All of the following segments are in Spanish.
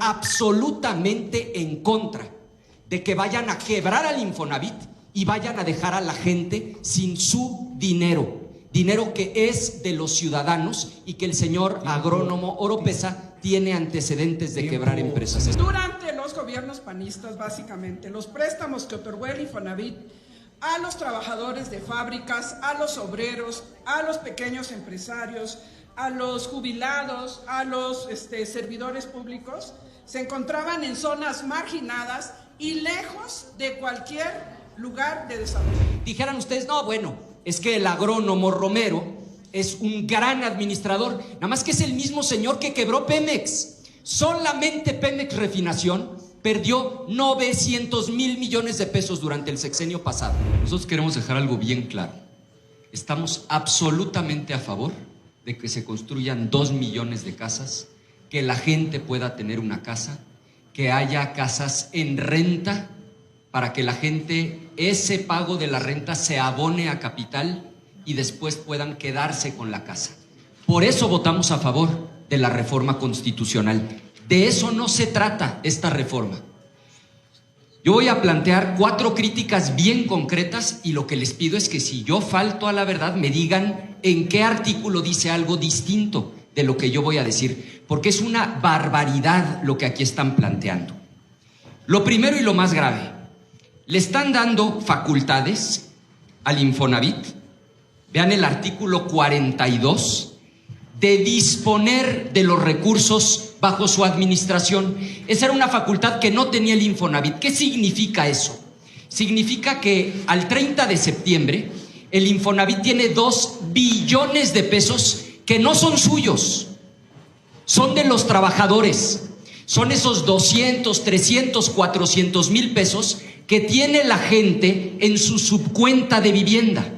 absolutamente en contra de que vayan a quebrar al Infonavit y vayan a dejar a la gente sin su dinero que es de los ciudadanos y que el señor agrónomo Oropesa tiene antecedentes de quebrar empresas. Durante los gobiernos panistas, básicamente, los préstamos que otorgó el Infonavit a los trabajadores de fábricas, a los obreros, a los pequeños empresarios, a los jubilados, a los servidores públicos, se encontraban en zonas marginadas y lejos de cualquier lugar de desarrollo. Dijeran ustedes, no, bueno, es que el agrónomo Romero es un gran administrador, nada más que es el mismo señor que quebró Pemex. Solamente Pemex Refinación perdió 900,000 millones de pesos durante el sexenio pasado. Nosotros queremos dejar algo bien claro. Estamos absolutamente a favor de que se construyan 2 millones de casas, que la gente pueda tener una casa, que haya casas en renta, para que la gente, ese pago de la renta se abone a capital y después puedan quedarse con la casa. Por eso votamos a favor de la reforma constitucional. De eso no se trata esta reforma. Yo voy a plantear 4 críticas bien concretas y lo que les pido es que si yo falto a la verdad me digan en qué artículo dice algo distinto de lo que yo voy a decir, porque es una barbaridad lo que aquí están planteando. Lo primero y lo más grave, le están dando facultades al Infonavit, vean el artículo 42, de disponer de los recursos bajo su administración. Esa era una facultad que no tenía el Infonavit. ¿Qué significa eso? Significa que al 30 de septiembre el Infonavit tiene 2 billones de pesos que no son suyos, son de los trabajadores. Son esos 200, 300, 400 mil pesos que tiene la gente en su subcuenta de vivienda.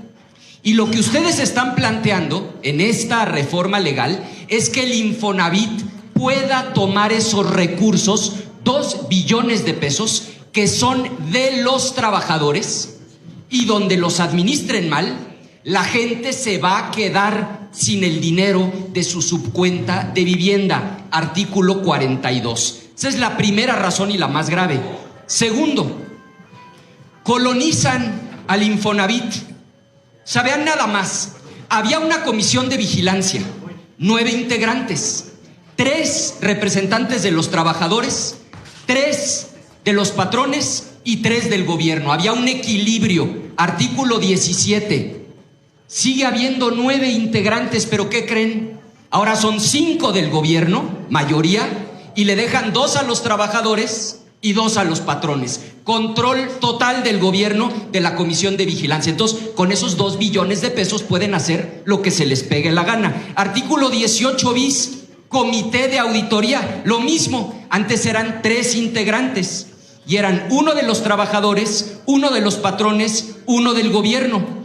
Y lo que ustedes están planteando en esta reforma legal es que el Infonavit pueda tomar esos recursos, 2 billones de pesos, que son de los trabajadores, y donde los administren mal, la gente se va a quedar sin el dinero de su subcuenta de vivienda. Artículo 42. Esa es la primera razón y la más grave. Segundo, colonizan al Infonavit. Sabían nada más, había una comisión de vigilancia, 9 integrantes, 3 representantes de los trabajadores, 3 de los patrones y 3 del gobierno. Había un equilibrio. Artículo 17. Sigue habiendo 9 integrantes, pero ¿qué creen? Ahora son 5 del gobierno, mayoría, y le dejan 2 a los trabajadores y 2 a los patrones. Control total del gobierno de la comisión de vigilancia. Entonces, con esos 2 billones de pesos pueden hacer lo que se les pegue la gana. Artículo 18 bis, comité de auditoría. Lo mismo, antes eran 3 integrantes y eran 1 de los trabajadores, 1 de los patrones, 1 del gobierno.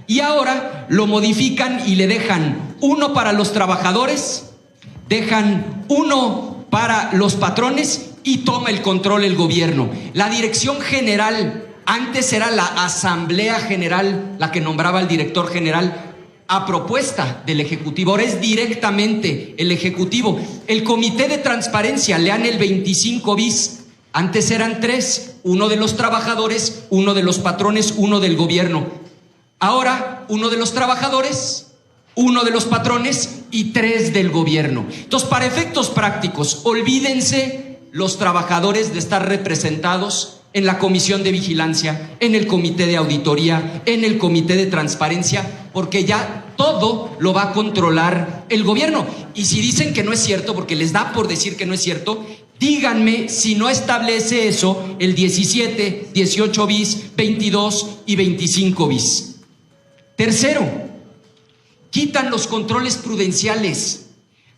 Y ahora lo modifican y le dejan 1 para los trabajadores, dejan 1 para los patrones y toma el control el gobierno. La dirección general, antes era la Asamblea General la que nombraba al director general a propuesta del Ejecutivo, ahora es directamente el Ejecutivo. El comité de transparencia, lean el 25 bis, antes eran 3, 1 de los trabajadores, 1 de los patrones, 1 del gobierno. Ahora 1 de los trabajadores, 1 de los patrones y 3 del gobierno. Entonces, para efectos prácticos, olvídense los trabajadores de estar representados en la comisión de vigilancia, en el comité de auditoría, en el comité de transparencia, porque ya todo lo va a controlar el gobierno. Y si dicen que no es cierto, porque les da por decir que no es cierto, díganme si no establece eso el 17, 18 bis, 22 y 25 bis. Tercero, quitan los controles prudenciales.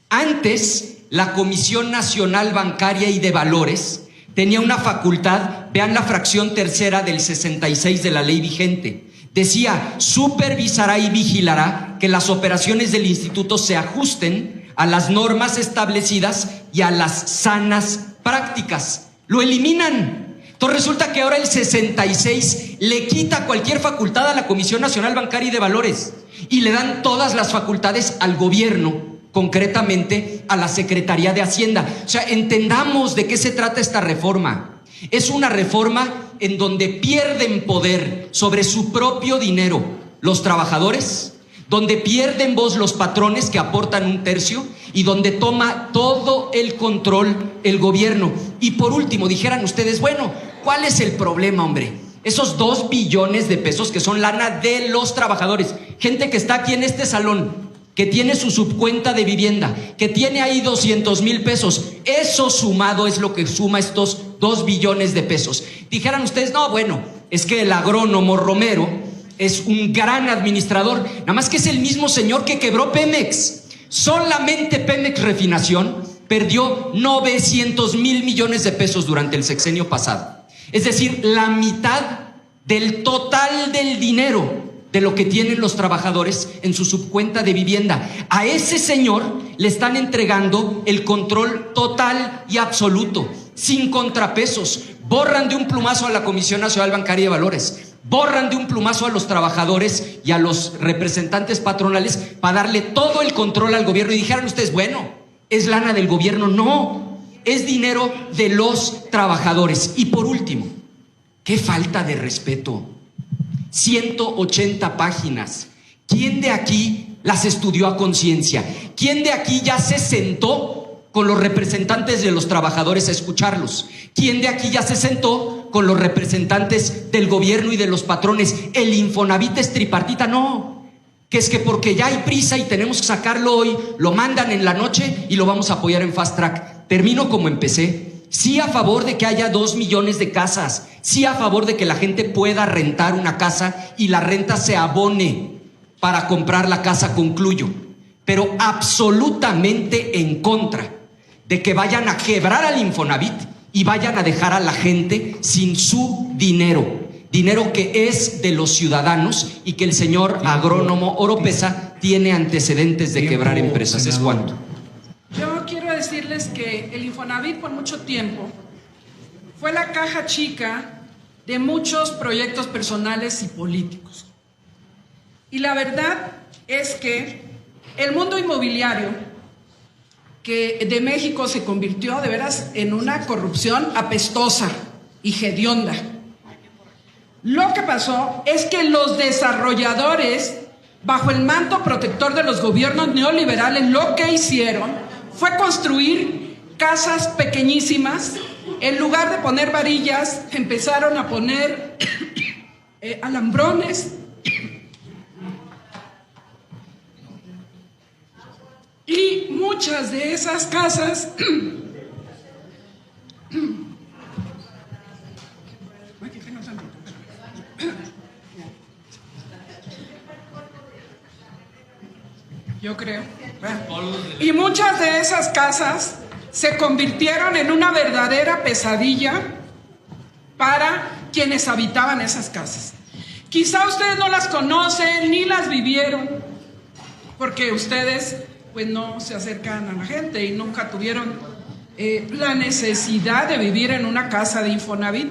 Antes, la Comisión Nacional Bancaria y de Valores tenía una facultad, vean la fracción tercera del 66 de la ley vigente, decía, supervisará y vigilará que las operaciones del instituto se ajusten a las normas establecidas y a las sanas prácticas. Lo eliminan. Entonces resulta que ahora el 66 le quita cualquier facultad a la Comisión Nacional Bancaria y de Valores y le dan todas las facultades al gobierno concretamente a la Secretaría de Hacienda. O sea, entendamos de qué se trata esta reforma. Es una reforma en donde pierden poder sobre su propio dinero los trabajadores, donde pierden voz los patrones que aportan 1/3 y donde toma todo el control el gobierno. Y por último, dijeran ustedes, bueno, ¿cuál es el problema, hombre? Esos 2 billones de pesos que son lana de los trabajadores, gente que está aquí en este salón, que tiene su subcuenta de vivienda, que tiene ahí 200,000 pesos, eso sumado es lo que suma estos 2 billones de pesos. Dijeran ustedes, no, bueno, es que el agrónomo Romero es un gran administrador, nada más que es el mismo señor que quebró Pemex. Solamente Pemex Refinación perdió 900,000 millones de pesos durante el sexenio pasado. Es decir, la mitad del total del dinero de lo que tienen los trabajadores en su subcuenta de vivienda. A ese señor le están entregando el control total y absoluto, sin contrapesos. Borran de un plumazo a la Comisión Nacional Bancaria de Valores, borran de un plumazo a los trabajadores y a los representantes patronales para darle todo el control al gobierno. Y dijeron ustedes, bueno, ¿es lana del gobierno? No, es dinero de los trabajadores. Y por último, qué falta de respeto. 180 páginas. ¿Quién de aquí las estudió a conciencia? ¿Quién de aquí ya se sentó con los representantes de los trabajadores a escucharlos? ¿Quién de aquí ya se sentó con los representantes del gobierno y de los patrones? El Infonavit es tripartita, no. Que es que porque ya hay prisa y tenemos que sacarlo hoy, lo mandan en la noche y lo vamos a apoyar en fast track. Termino como empecé. Sí a favor de que haya 2 millones de casas, sí a favor de que la gente pueda rentar una casa y la renta se abone para comprar la casa, concluyo, pero absolutamente en contra de que vayan a quebrar al Infonavit y vayan a dejar a la gente sin su dinero que es de los ciudadanos y que el señor agrónomo Oropesa tiene antecedentes de quebrar empresas. ¿Es cuánto? Yo quiero decirles que el Infonavit por mucho tiempo fue la caja chica de muchos proyectos personales y políticos. Y la verdad es que el mundo inmobiliario de México se convirtió de veras en una corrupción apestosa y hedionda. Lo que pasó es que los desarrolladores, bajo el manto protector de los gobiernos neoliberales, lo que hicieron fue construir casas pequeñísimas. En lugar de poner varillas, empezaron a poner alambrones. Y muchas de esas casas yo creo. Y muchas de esas casas se convirtieron en una verdadera pesadilla para quienes habitaban esas casas. Quizá ustedes no las conocen ni las vivieron, porque ustedes pues no se acercan a la gente y nunca tuvieron la necesidad de vivir en una casa de Infonavit.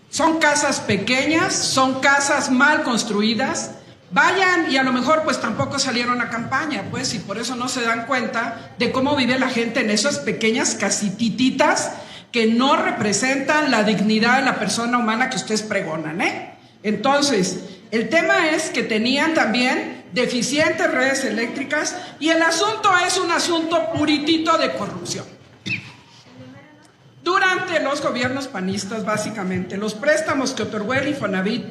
Son casas pequeñas, son casas mal construidas. Vayan y a lo mejor pues tampoco salieron a campaña, pues, y por eso no se dan cuenta de cómo vive la gente en esas pequeñas casititas que no representan la dignidad de la persona humana que ustedes pregonan, ¿eh? Entonces, el tema es que tenían también deficientes redes eléctricas y el asunto es un asunto puritito de corrupción. Durante los gobiernos panistas, básicamente, los préstamos que otorgó el Infonavit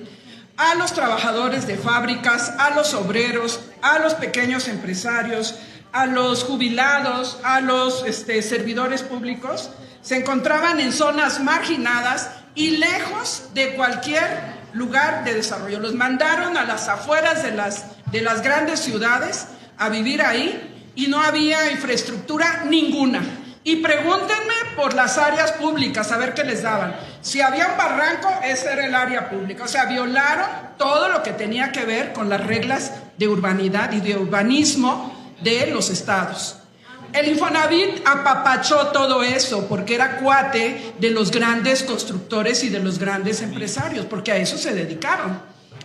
a los trabajadores de fábricas, a los obreros, a los pequeños empresarios, a los jubilados, a los servidores públicos, se encontraban en zonas marginadas y lejos de cualquier lugar de desarrollo. Los mandaron a las afueras de las grandes ciudades a vivir ahí y no había infraestructura ninguna. Y pregúntenme por las áreas públicas, a ver qué les daban. Si había un barranco, ese era el área pública. O sea, violaron todo lo que tenía que ver con las reglas de urbanidad y de urbanismo de los estados. El Infonavit apapachó todo eso porque era cuate de los grandes constructores y de los grandes empresarios, porque a eso se dedicaron.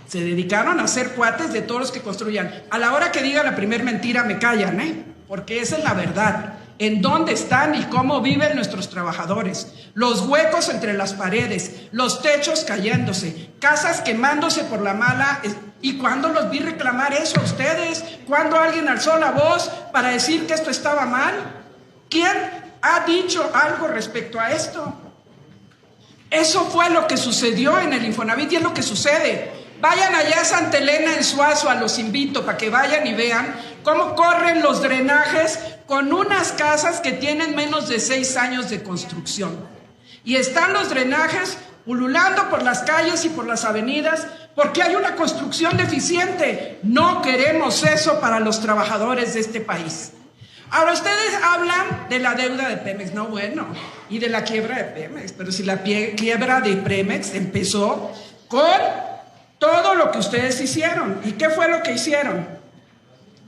Se dedicaron a ser cuates de todos los que construyan. A la hora que diga la primer mentira me callan, porque esa es la verdad. En dónde están y cómo viven nuestros trabajadores, los huecos entre las paredes, los techos cayéndose, casas quemándose por la mala. ¿Y cuándo los vi reclamar eso a ustedes? ¿Cuándo alguien alzó la voz para decir que esto estaba mal? ¿Quién ha dicho algo respecto a esto? Eso fue lo que sucedió en el Infonavit y es lo que sucede. Vayan allá a Santa Elena en Suazua, los invito para que vayan y vean cómo corren los drenajes con unas casas que tienen menos de 6 años de construcción. Y están los drenajes pululando por las calles y por las avenidas porque hay una construcción deficiente. No queremos eso para los trabajadores de este país. Ahora ustedes hablan de la deuda de Pemex, no bueno, y de la quiebra de Pemex, pero si la quiebra de Pemex empezó con todo lo que ustedes hicieron. ¿Y qué fue lo que hicieron?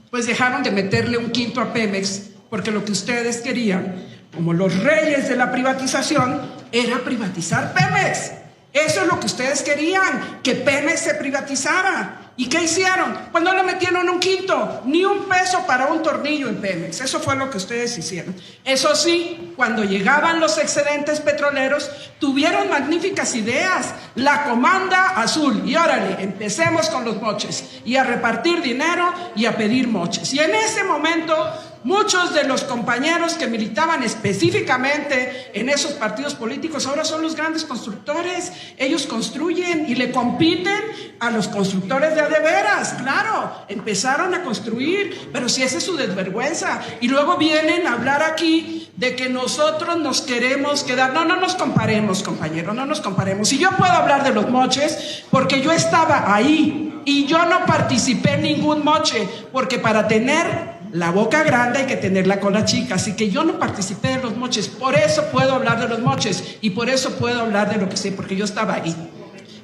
Pues dejaron de meterle un quinto a Pemex, porque lo que ustedes querían, como los reyes de la privatización, era privatizar Pemex. Eso es lo que ustedes querían, que Pemex se privatizara. ¿Y qué hicieron? Pues no le metieron un quinto, ni un peso para un tornillo en Pemex. Eso fue lo que ustedes hicieron. Eso sí, cuando llegaban los excedentes petroleros, tuvieron magníficas ideas. La comanda azul. Y órale, empecemos con los moches. Y a repartir dinero y a pedir moches. Y en ese momento, muchos de los compañeros que militaban específicamente en esos partidos políticos ahora son los grandes constructores. Ellos construyen y le compiten a los constructores de veras, claro, empezaron a construir, pero si esa es su desvergüenza. Y luego vienen a hablar aquí de que nosotros nos queremos quedar. No nos comparemos, compañero, no nos comparemos. Y yo puedo hablar de los moches porque yo estaba ahí y yo no participé en ningún moche, porque para tener la boca grande hay que tener la cola chica, así que yo no participé de los moches. Por eso puedo hablar de los moches y por eso puedo hablar de lo que sé, porque yo estaba ahí.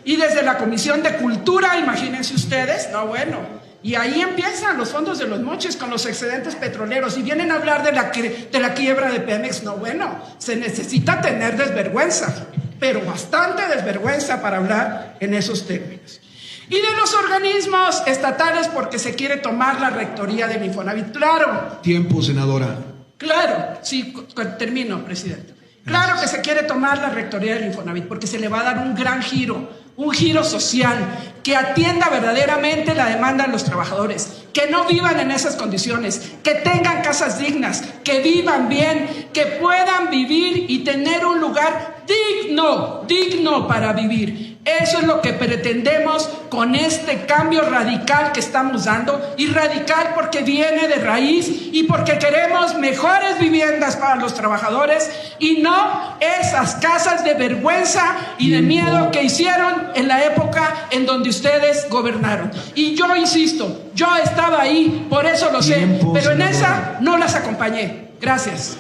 Y desde la Comisión de Cultura, imagínense ustedes, no bueno, y ahí empiezan los fondos de los moches con los excedentes petroleros y vienen a hablar de la quiebra de Pemex. No bueno, se necesita tener desvergüenza, pero bastante desvergüenza para hablar en esos términos. Y de los organismos estatales porque se quiere tomar la rectoría del Infonavit, claro. Tiempo, senadora. Claro, sí, termino, presidente. Claro que se quiere tomar la rectoría del Infonavit porque se le va a dar un gran giro, un giro social que atienda verdaderamente la demanda de los trabajadores, que no vivan en esas condiciones, que tengan casas dignas, que vivan bien, que puedan vivir y tener un lugar digno para vivir. Eso es lo que pretendemos con este cambio radical que estamos dando, y radical porque viene de raíz y porque queremos mejores viviendas para los trabajadores y no esas casas de vergüenza y de miedo que hicieron en la época en donde ustedes gobernaron. Y yo insisto, yo estaba ahí, por eso lo sé, pero en esa no las acompañé. Gracias.